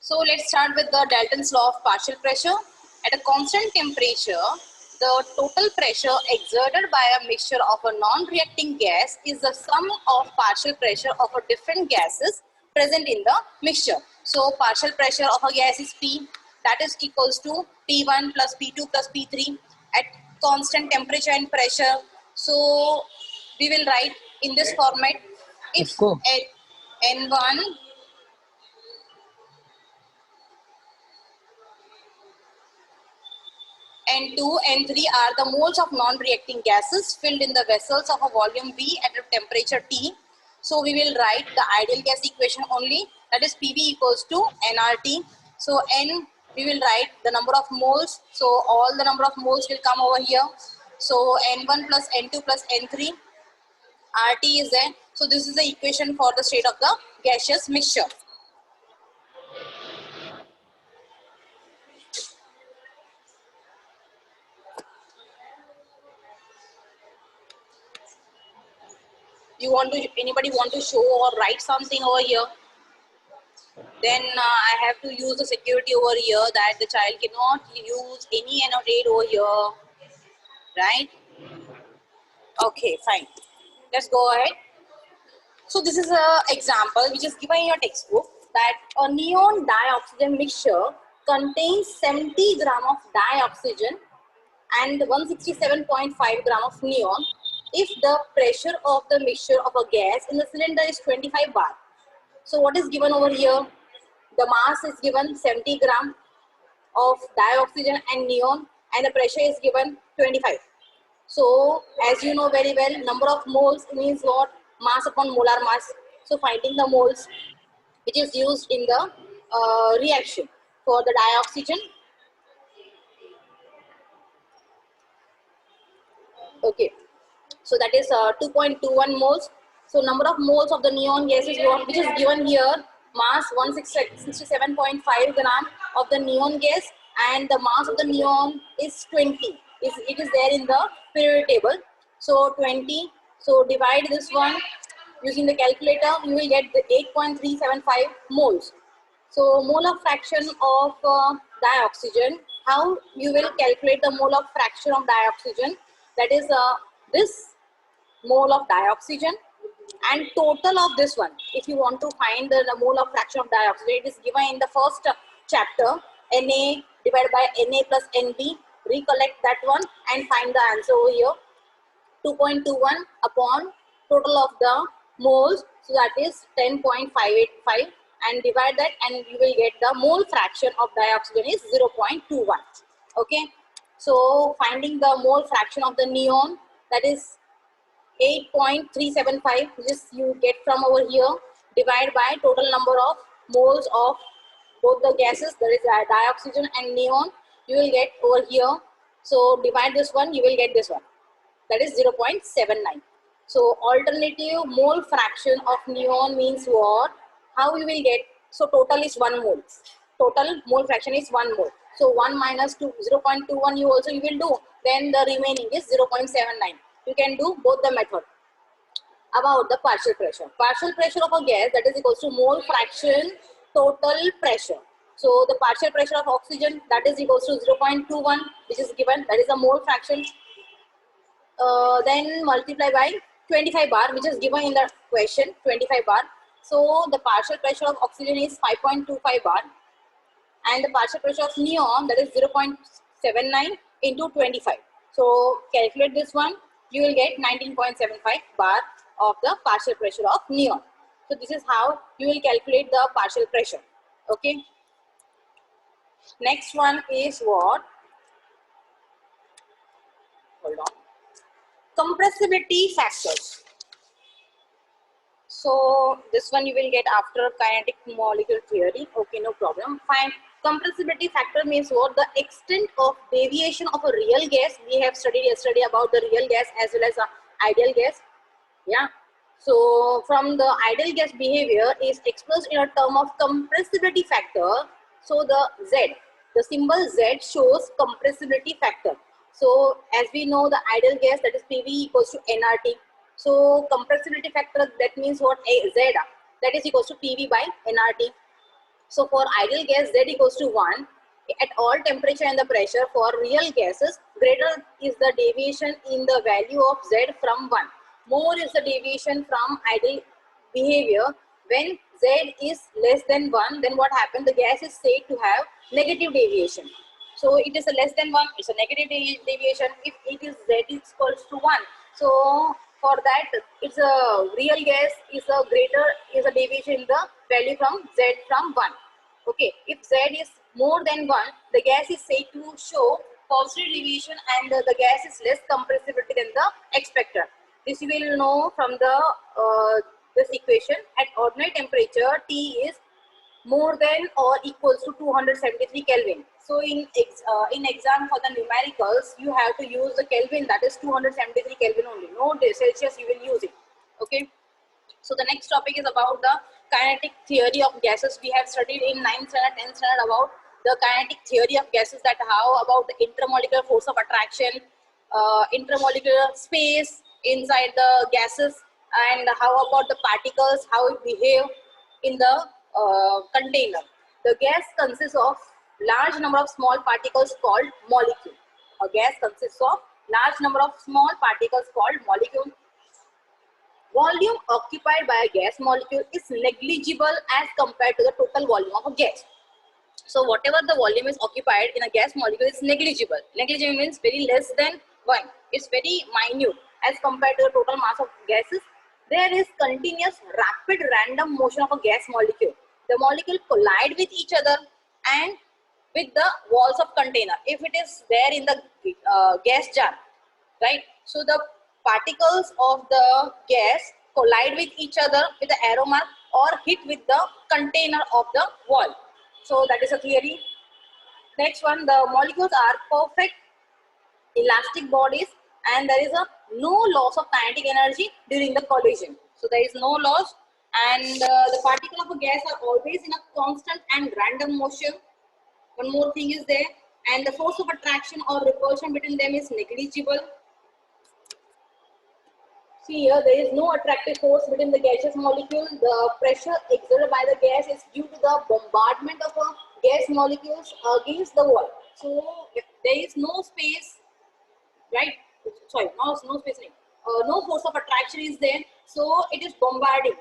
So let's start with the Dalton's law of partial pressure. At a constant temperature, the total pressure exerted by a mixture of a non-reacting gas is the sum of partial pressure of a different gases present in the mixture. So partial pressure of a gas is P, that is equals to P1 plus P2 plus P3 at constant temperature and pressure. So we will write in this format if at N1 N2, N3 are the moles of non-reacting gases filled in the vessels of a volume V at a temperature T. So we will write the ideal gas equation only, that is PV equals to nRT. So N, we will write the number of moles. So all the number of moles will come over here. So N1 plus N2 plus N3, RT is there. So this is the equation for the state of the gaseous mixture. Anybody want to show or write something over here? Then I have to use the security over here that the child cannot use any annotate over here, right? Okay, fine. Let's go ahead. So this is an example which is given in your textbook that a neon dioxygen mixture contains 70 gram of dioxygen and 167.5 gram of neon if the pressure of the mixture of a gas in the cylinder is 25 bar. So what is given over here? The mass is given 70 gram of dioxygen and neon and the pressure is given 25. So as you know very well, number of moles means what? Mass upon molar mass. So finding the moles which is used in the reaction for the dioxygen. Okay, so that is 2.21 moles. So number of moles of the neon gas is what, which is given here, mass 167.5 gram of the neon gas and the mass of the neon is 20. It is there in the periodic table. So 20, so divide this one using the calculator, you will get the 8.375 moles. So molar fraction of dioxygen, how you will calculate the molar fraction of dioxygen, that is this mole of dioxygen and total of this one. If you want to find the mole of fraction of dioxygen, it is given in the first chapter, Na divided by Na plus Nb, recollect that one and find the answer over here, 2.21 upon total of the moles, so that is 10.585 and divide that and you will get the mole fraction of dioxygen is 0.21. Okay, so finding the mole fraction of the neon, that is 8.375, this you get from over here, divide by total number of moles of both the gases, that is dioxygen and neon, you will get over here. So divide this one, you will get this one, that is 0.79. So alternative mole fraction of neon means what? How you will get? So total is 1 mole. Total mole fraction is 1 mole. So 1 minus 2, 0.21 you will do. Then the remaining is 0.79. You can do both the method. About the partial pressure. Partial pressure of a gas, that is equals to mole fraction total pressure. So the partial pressure of oxygen, that is equals to 0.21, which is given, that is the mole fraction. Then multiply by 25 bar, which is given in the question, 25 bar. So the partial pressure of oxygen is 5.25 bar and the partial pressure of neon, that is 0.79 into 25. So calculate this one, you will get 19.75 bar of the partial pressure of neon. So this is how you will calculate the partial pressure. Okay. Next one is what? Hold on. Compressibility factors. So this one you will get after kinetic molecule theory. Okay, no problem. Fine. Compressibility factor means what? The extent of deviation of a real gas. We have studied yesterday about the real gas as well as ideal gas. Yeah. So from the ideal gas behavior is expressed in a term of compressibility factor. So the Z, the symbol Z shows compressibility factor. So as we know the ideal gas, that is PV equals to nRT. So compressibility factor, that means what? Z, that is equals to PV by nRT. So for ideal gas, Z equals to 1 at all temperature and the pressure. For real gases, greater is the deviation in the value of Z from 1. More is the deviation from ideal behavior. When Z is less than 1, then what happens? The gas is said to have negative deviation. So it is a less than 1, it's a negative deviation. If it is Z equals to 1, so for that, it's a real gas is a greater is a deviation in the value from Z from 1. Okay, if Z is more than 1, the gas is said to show positive deviation, and the gas is less compressibility than the expected. This you will know from this equation. At ordinary temperature, T is more than or equals to 273 Kelvin. So in exam for the numericals, you have to use the Kelvin, that is 273 Kelvin only. No Celsius you will use it. Okay. So the next topic is about the kinetic theory of gases. We have studied in 9th standard, 10th standard about the kinetic theory of gases, that how about the intermolecular force of attraction, intermolecular space inside the gases, and how about the particles, how it behave in the container. The gas consists of large number of small particles called molecule. A gas consists of large number of small particles called molecule. Volume occupied by a gas molecule is negligible as compared to the total volume of a gas. So whatever the volume is occupied in a gas molecule is negligible. Negligible means very less than 1. It's very minute as compared to the total mass of gases. There is continuous rapid random motion of a gas molecule. The molecule collide with each other and with the walls of container. If it is there in the gas jar, right? So the particles of the gas collide with each other with the arrow mark or hit with the container of the wall. So that is a theory. Next one, the molecules are perfect elastic bodies, and there is no loss of kinetic energy during the collision. So there is no loss, and the particles of a gas are always in a constant and random motion. One more thing is there, and the force of attraction or repulsion between them is negligible. See here, there is no attractive force between the gaseous molecule. The pressure exerted by the gas is due to the bombardment of a gas molecules against the wall. So if there is no space, right? Sorry, no space. No force of attraction is there. So it is bombarding,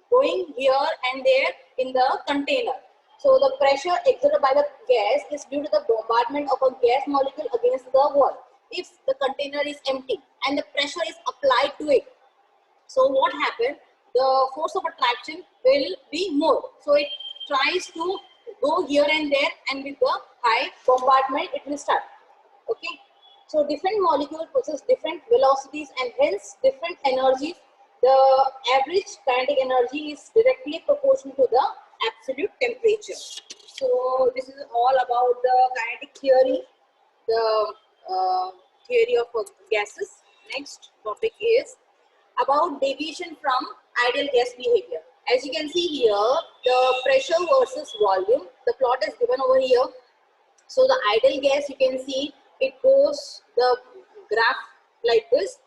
going here and there in the container. So the pressure exerted by the gas is due to the bombardment of a gas molecule against the wall. If the container is empty and the pressure is applied to it, so what happens? The force of attraction will be more. So it tries to go here and there, and with the high bombardment, it will start. Okay. So different molecules possess different velocities and hence different energies. The average kinetic energy is directly proportional to the absolute temperature. So this is all about the kinetic theory, the theory of gases. Next topic is about deviation from ideal gas behavior. As you can see here, the pressure versus volume, the plot is given over here. So the ideal gas, you can see it goes the graph like this,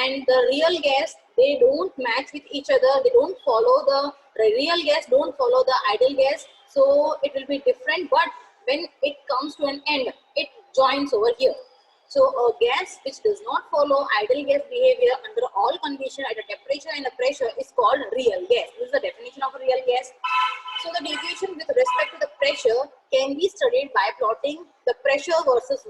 and the real gas, they don't match with each other. They don't follow the real gas, don't follow the ideal gas. So it will be different, but when it comes to an end, it joins over here. So a gas which does not follow ideal gas behavior under all conditions at a temperature and a pressure is called real gas. This is the definition of a real gas. So the deviation with respect to the pressure can be studied by plotting the pressure versus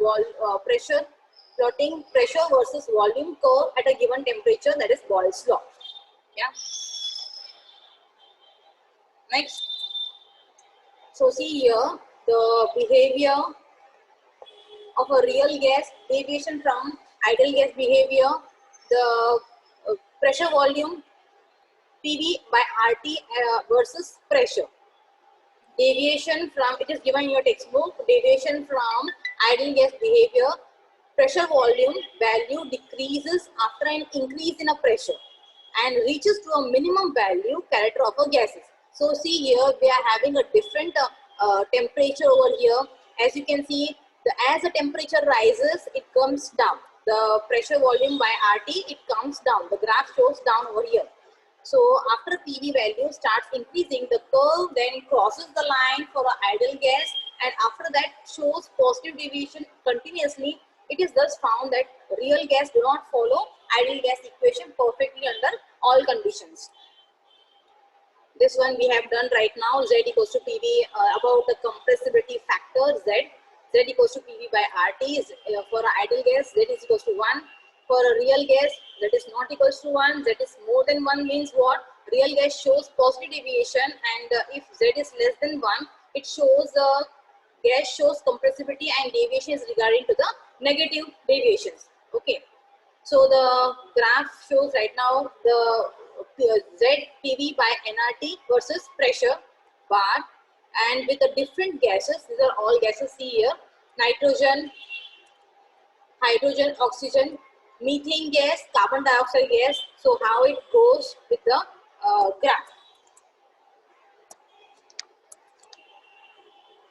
plotting pressure versus volume curve at a given temperature, that is Boyle's law. Yeah. Next. So see here the behavior of a real gas, deviation from ideal gas behavior, the pressure volume PV by RT versus pressure. Deviation from, it is given in your textbook, deviation from ideal gas behavior, pressure volume value decreases after an increase in a pressure and reaches to a minimum value character of a gases. So see here, we are having a different temperature over here. As you can see, as the temperature rises, it comes down. The pressure volume by RT, it comes down. The graph shows down over here. So after PV value starts increasing, the curve then crosses the line for an ideal gas, and after that shows positive deviation continuously. It is thus found that real gas do not follow ideal gas equation perfectly under all conditions. This one we have done right now. Z equals to PV, about the compressibility factor Z. Z equals to PV by RT is for an ideal gas. Z is equals to 1. For a real gas, that is not equals to 1. Z is more than 1 means what? Real gas shows positive deviation, and if Z is less than 1, it shows gas shows compressibility and deviation is regarding to the negative deviations. Okay. So the graph shows right now the Z PV by nRT versus pressure bar, and with the different gases. These are all gases. See here: nitrogen, hydrogen, oxygen, methane gas, carbon dioxide gas. So how it goes with the graph.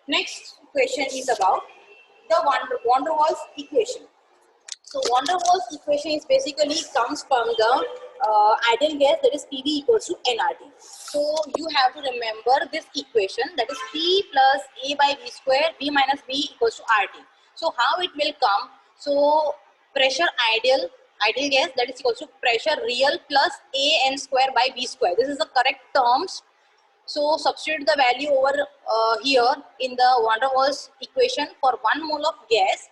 Next question is about the van der Waals equation. So van der Waals equation is basically comes from the ideal gas, that is PV equals to nRT. So you have to remember this equation, that is P plus A by V square, V minus V equals to RT. So how it will come? So pressure ideal gas, that is equals to pressure real plus A n square by V square. This is the correct terms. So substitute the value over here in the van der Waals equation. For 1 mole of gas,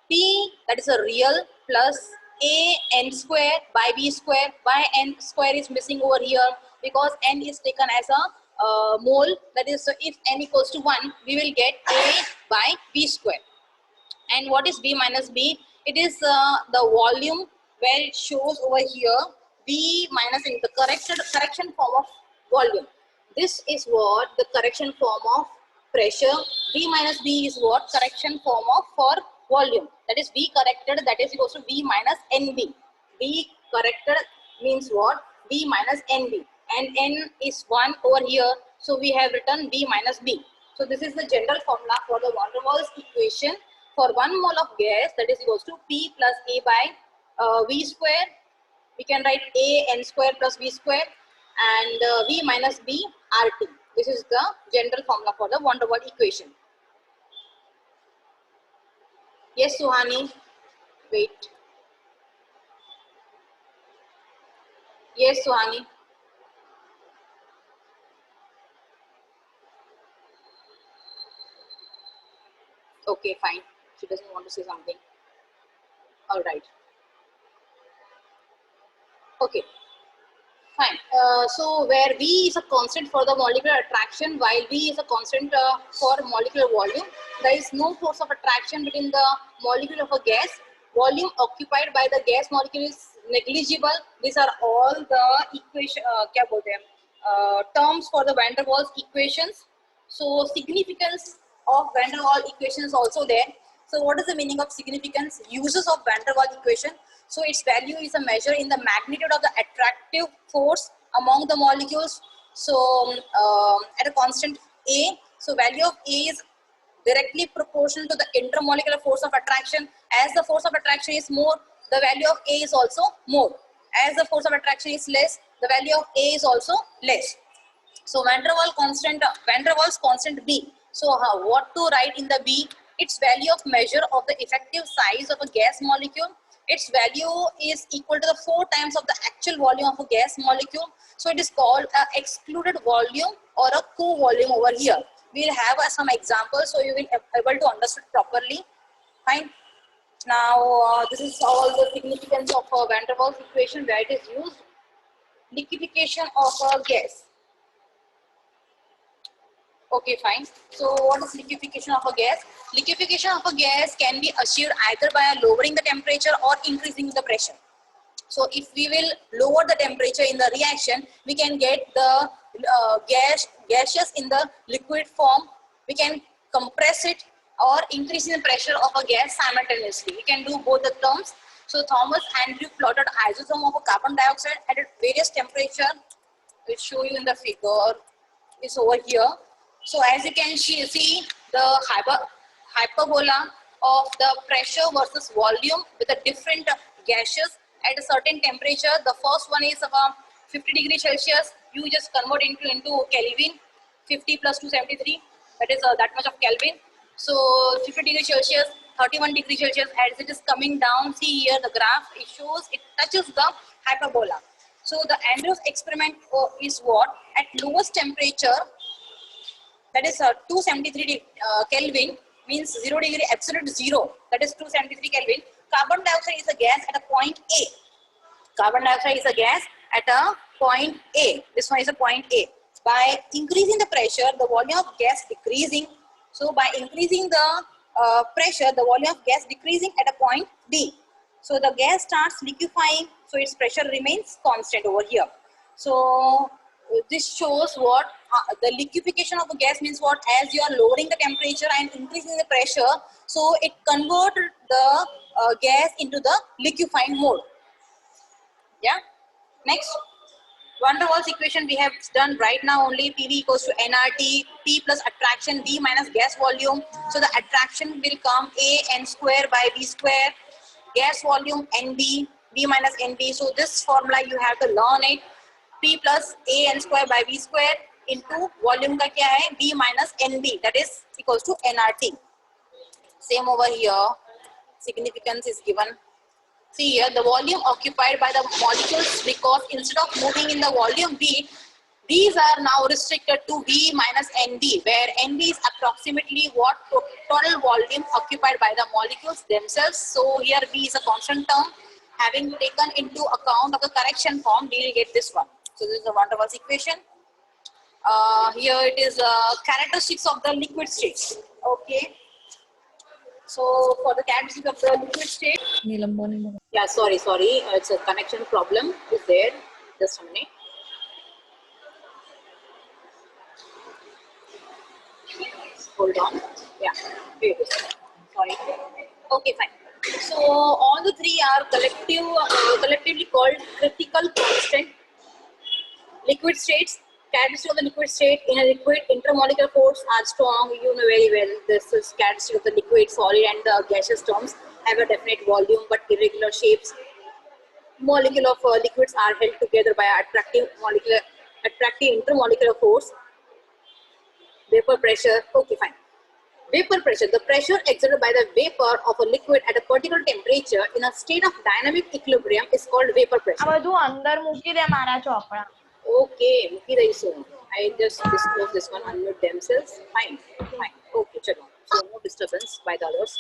P, that is a real, plus A n square by V square. By n square is missing over here because n is taken as a mole. That is, so if n equals to 1, we will get A by V square. And what is V minus B? It is the volume where it shows over here V minus in the correction form of volume. This is what the correction form of pressure. V minus B is what? Correction form of for volume. That is V corrected, that is equals to V minus NB. V corrected means what? V minus NB. And N is 1 over here. So we have written V minus B. So this is the general formula for the van der Waals equation. For 1 mole of gas, that is equals to P plus A by V square. We can write A n square plus V square, and V minus B RT. This is the general formula for the van der Waals equation. Yes, Suhani. Wait. Yes, Suhani. Okay, fine. She doesn't want to say something. All right. Okay. Fine. So where V is a constant for the molecular attraction, while V is a constant for molecular volume, there is no force of attraction between the molecule of a gas. Volume occupied by the gas molecule is negligible. These are all the equation, terms for the van der Waals equations. So significance of van der Waals equation is also there. So what is the meaning of significance? Uses of van der Waals equation. So its value is a measure in the magnitude of the attractive force among the molecules. So at a constant A, so value of A is directly proportional to the intermolecular force of attraction. As the force of attraction is more, the value of A is also more. As the force of attraction is less, the value of A is also less. So van der Waals constant B. So what to write in the B? Its value of measure of the effective size of a gas molecule. Its value is equal to the 4 times of the actual volume of a gas molecule. So it is called a excluded volume or a co-volume over here. We will have some examples so you will be able to understand properly. Fine. Now this is all the significance of a van der Waals equation where it is used. Liquefaction of a gas. Okay, fine. So what is liquefaction of a gas? Liquefaction of a gas can be achieved either by lowering the temperature or increasing the pressure. So if we will lower the temperature in the reaction, we can get the gaseous in the liquid form. We can compress it or increase the pressure of a gas simultaneously. We can do both the terms. So Thomas Andrew plotted isotherm of a carbon dioxide at various temperature. I will show you in the figure. It's over here. So as you can see the hyperbola of the pressure versus volume with the different gases at a certain temperature. The first one is 50 degrees Celsius, you just convert into Kelvin. 50 plus 273, that is that much of Kelvin. So 50 degrees Celsius, 31 degrees Celsius, as it is coming down, see here the graph, it shows it touches the hyperbola. So the Andrews experiment is what? At lowest temperature, that is 273 Kelvin, means 0 degree, absolute zero, that is 273 Kelvin. Carbon dioxide is a gas at a point A. Carbon dioxide is a gas at a point A. This one is a point A. By increasing the pressure, the volume of gas decreasing. So by increasing the pressure, the volume of gas decreasing at a point B. So the gas starts liquefying, so its pressure remains constant over here. So this shows what the liquefaction of the gas means what, as you are lowering the temperature and increasing the pressure, so it converts the gas into the liquefying mode. Yeah. Next, van der Waals equation we have done right now only. PV equals to nRT, P plus attraction, V minus gas volume. So the attraction will come A n square by V square. Gas volume NB, V minus NB. So this formula you have to learn it. P plus A n square by V square into volume का क्या है? V minus NB, that is equals to nRT. Same over here. Significance is given. See here, the volume occupied by the molecules, because instead of moving in the volume V, these are now restricted to V minus NB, where NB is approximately what total volume occupied by the molecules themselves. So here V is a constant term. Having taken into account of the correction form, we will get this one. So this is the van der Waals equation. Here it is characteristics of the liquid state. Okay. So for the characteristics of the liquid state, yeah, sorry, it's a connection problem is there. Just a minute. Hold on. Yeah, here it is. Sorry. Okay, fine. So all the three are collectively called critical constant. Liquid states, characteristic of the liquid state. In a liquid, intermolecular force are strong. You know very well. This is characteristic of the liquid, solid, and the gaseous terms have a definite volume but irregular shapes. Molecule of liquids are held together by attractive intermolecular force. Vapor pressure. Okay, fine. Vapor pressure. The pressure exerted by the vapor of a liquid at a particular temperature in a state of dynamic equilibrium is called vapor pressure. Okay, Muki Daiso. I just disclose this one, unmute themselves. Fine. Okay, chalo. So no disturbance by the others.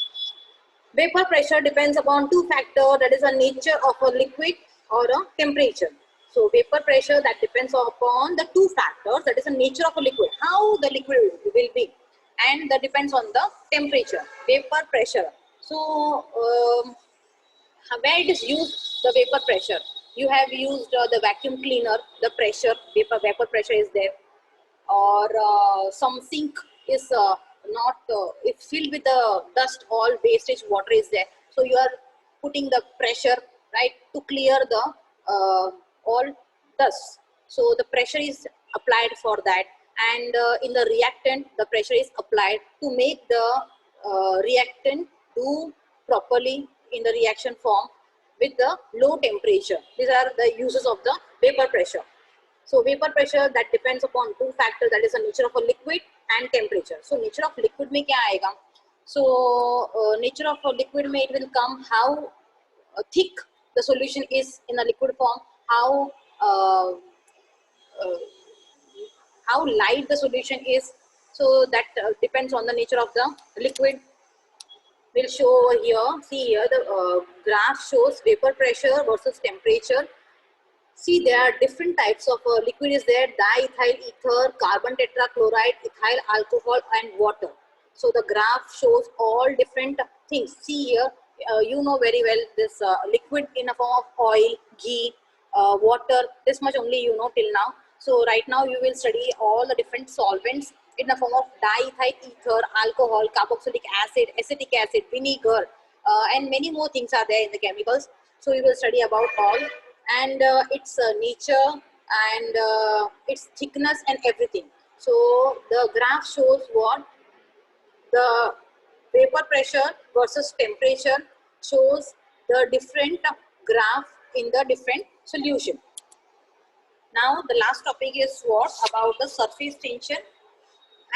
Vapor pressure depends upon two factors, that is the nature of a liquid or a temperature. So vapor pressure, that depends upon the two factors, that is the nature of a liquid, how the liquid will be, and that depends on the temperature. Vapor pressure. So where it is used, the vapor pressure, you have used the vacuum cleaner, the pressure, vapor pressure is there, or some sink is not it's filled with the dust, all wastage water is there, so you are putting the pressure, right, to clear the all dust. So the pressure is applied for that, and in the reactant the pressure is applied to make the reactant do properly in the reaction form with the low temperature. These are the uses of the vapor pressure. So vapor pressure, that depends upon two factors, that is the nature of a liquid and temperature. So nature of liquid में क्या आएगा? So nature of a liquid में it will come how thick the solution is in a liquid form, how light the solution is. So that depends on the nature of the liquid. We'll show over here. See here the graph shows vapor pressure versus temperature. See, there are different types of liquid is there: diethyl ether, carbon tetrachloride, ethyl alcohol, and water. So the graph shows all different things. See here, you know very well this liquid in a form of oil, ghee, water. This much only you know till now. So right now you will study all the different solvents in the form of diethyl ether, alcohol, carboxylic acid, acetic acid, vinegar, and many more things are there in the chemicals. So you will study about all, and its nature and its thickness and everything. So the graph shows what the vapor pressure versus temperature, shows the different graph in the different solution. Now the last topic is what about the surface tension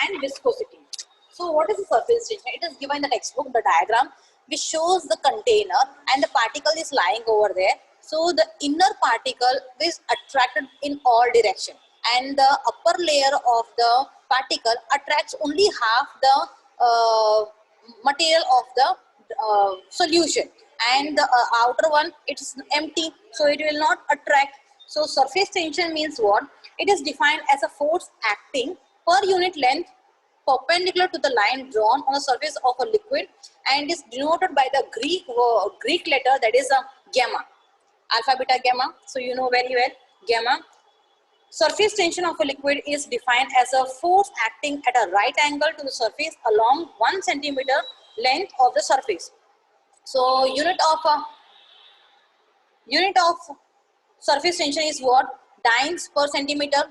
and viscosity. So what is the surface tension? It is given in the textbook, the diagram, which shows the container and the particle is lying over there. So the inner particle is attracted in all direction, and the upper layer of the particle attracts only half the material of the solution, and the outer one it's empty, so it will not attract. So surface tension means what? It is defined as a force acting per unit length perpendicular to the line drawn on the surface of a liquid, and is denoted by the Greek letter, that is a gamma, alpha beta gamma. So you know very well gamma. Surface tension of a liquid is defined as a force acting at a right angle to the surface along 1 centimeter length of the surface. So unit of surface tension is what? Dynes per centimeter,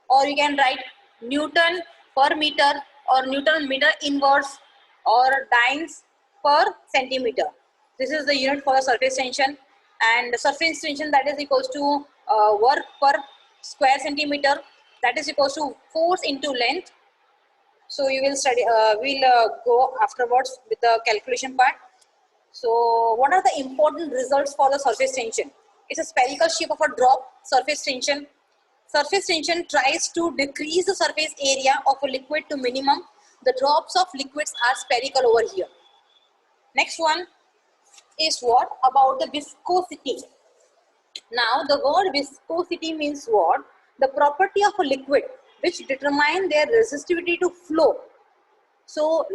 or you can write Newton per meter, or Newton meter inverse, or dynes per centimeter. This is the unit for the surface tension. And the surface tension, that is equals to work per square centimeter, that is equals to force into length. So you will study, we'll go afterwards with the calculation part. So what are the important results for the surface tension? It's a spherical shape of a drop. Surface tension. Surface tension tries to decrease the surface area of a liquid to minimum. The drops of liquids are spherical over here. Next one is what about the viscosity. Now the word viscosity means what? The property of a liquid which determine their resistivity to flow. So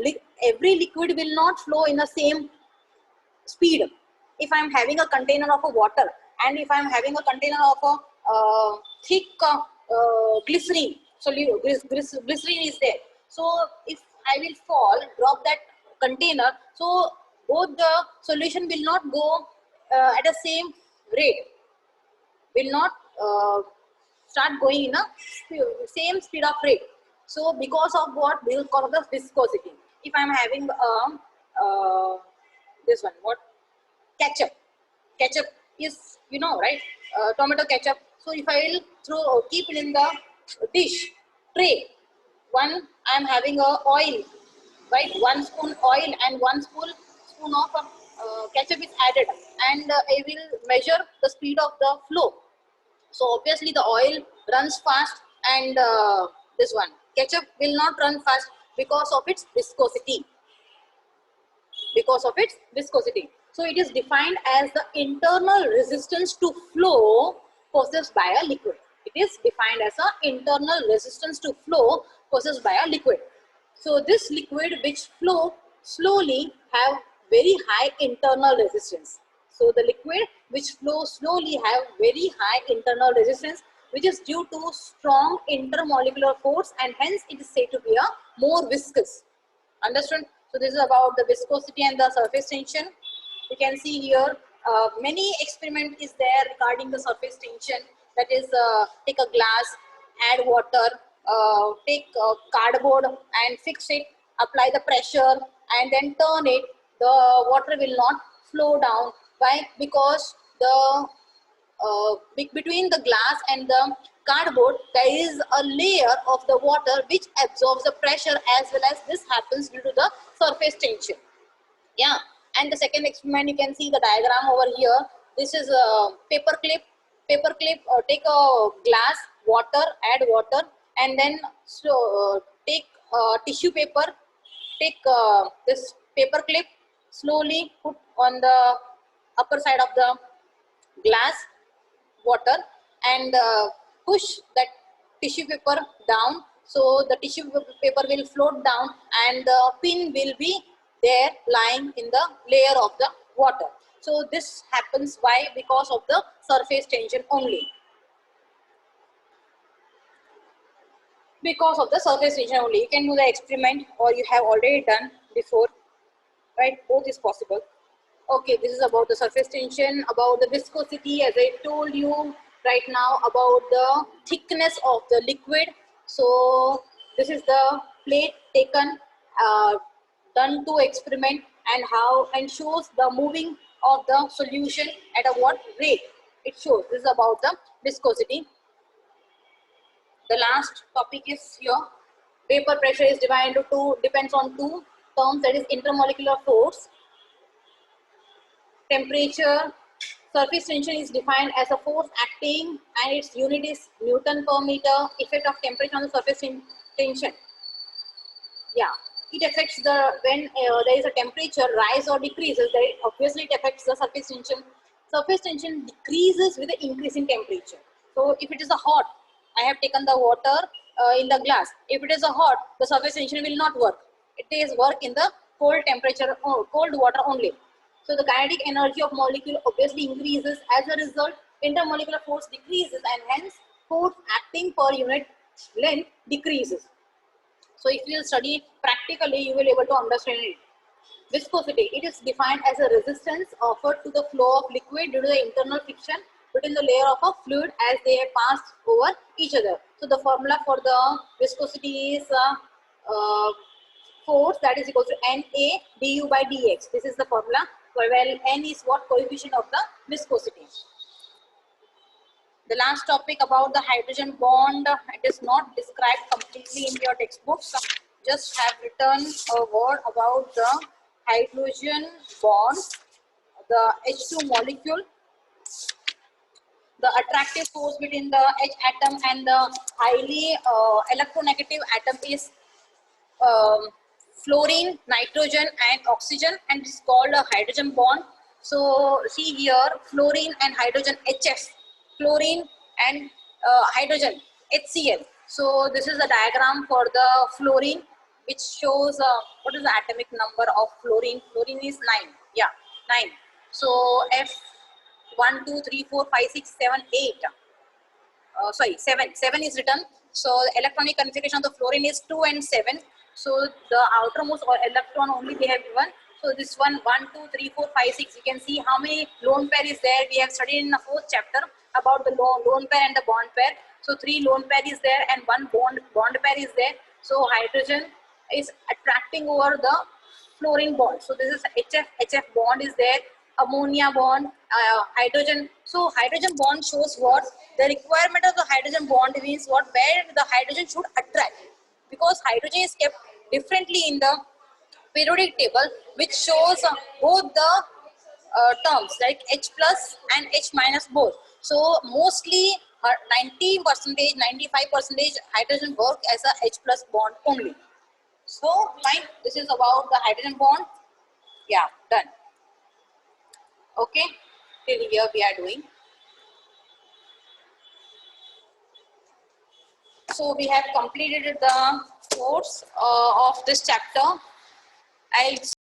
every liquid will not flow in the same speed. If I am having a container of a water, and if I am having a container of a thick glycerine, so glycerine is there. So if I will drop that container, so both the solution will not go at the same rate, will not start going in a same speed of rate. So because of what? Because of the viscosity. If I am having this one, what? Ketchup. Ketchup is, you know, right? Tomato ketchup. So if I will keep it in the dish tray, I am having a oil, right? 1 spoon oil and 1 spoon of ketchup is added, and I will measure the speed of the flow. So obviously the oil runs fast, and this one ketchup will not run fast because of its viscosity. So it is defined as the internal resistance to flow possessed by a liquid. It is defined as an internal resistance to flow possessed by a liquid. So this liquid which flow slowly have very high internal resistance. So the liquid which flow slowly have very high internal resistance, which is due to strong intermolecular force, and hence it is said to be a more viscous. Understood? So this is about the viscosity and the surface tension. You can see here many experiment is there regarding the surface tension. That is, take a glass, add water, take cardboard and fix it, apply the pressure, and then turn it. The water will not flow down. Why? Because the between the glass and the cardboard there is a layer of the water which absorbs the pressure, as well as this happens due to the surface tension. Yeah. And the second experiment, you can see the diagram over here. This is a paper clip. Take a glass, water, add water, and then take tissue paper, take this paper clip, slowly put on the upper side of the glass, water, and push that tissue paper down. So the tissue paper will float down, and the pin will be there lying in the layer of the water. So this happens why? Because of the surface tension only. Because of the surface tension only. You can do the experiment, or you have already done before, right? Both is possible. Okay, this is about the surface tension, about the viscosity, as I told you right now, about the thickness of the liquid. So this is the plate taken, done to experiment, and shows the moving of the solution at a what rate. It shows. This is about the viscosity. The last topic is here. Vapor pressure is divided into two, depends on two terms, that is intermolecular force. Temperature, surface tension is defined as a force acting and its unit is Newton per meter. Effect of temperature on the surface tension. Yeah, it affects the, when there is a temperature rise or decreases, then obviously it affects the surface tension. Surface tension decreases with the increase in temperature. So if it is a hot, I have taken the water in the glass. If it is a hot, the surface tension will not work. It is work in the cold temperature, cold water only. So the kinetic energy of molecule obviously increases. As a result, intermolecular force decreases and hence force acting per unit length decreases. So if you study practically, you will be able to understand it. Viscosity, it is defined as a resistance offered to the flow of liquid due to the internal friction between the layer of a fluid as they pass over each other. So the formula for the viscosity is force, that is equal to Na du by dx. This is the formula, where N is what coefficient of the viscosity. The last topic about the hydrogen bond, it is not described completely in your textbooks. Just have written a word about the hydrogen bond, the H2 molecule. The attractive force between the H atom and the highly electronegative atom is fluorine, nitrogen and oxygen, and it's called a hydrogen bond. So see here, fluorine and hydrogen HF, fluorine and hydrogen HCl. So this is a diagram for the fluorine, which shows what is the atomic number of fluorine. Fluorine is 9. Yeah, 9. So F 1 2 3 4 5 6 7 8. Sorry, 7. 7 is written. So the electronic configuration of the fluorine is 2 and 7. So the outermost or electron only they have given. So this one 1 2 3 4 5 6. You can see how many lone pair is there. We have studied in the 4th chapter about the lone pair and the bond pair. So 3 lone pair is there and 1 bond pair is there. So hydrogen is attracting over the fluorine bond. So this is HF bond is there, ammonia bond, hydrogen. So hydrogen bond shows what the requirement of the hydrogen bond means, what where the hydrogen should attract, because hydrogen is kept differently in the periodic table, which shows both the terms like H plus and H minus both. So mostly 90%, 95% hydrogen work as a H plus bond only. So fine, this is about the hydrogen bond. Yeah, done. Okay, till here we are doing. So we have completed the course of this chapter. I'll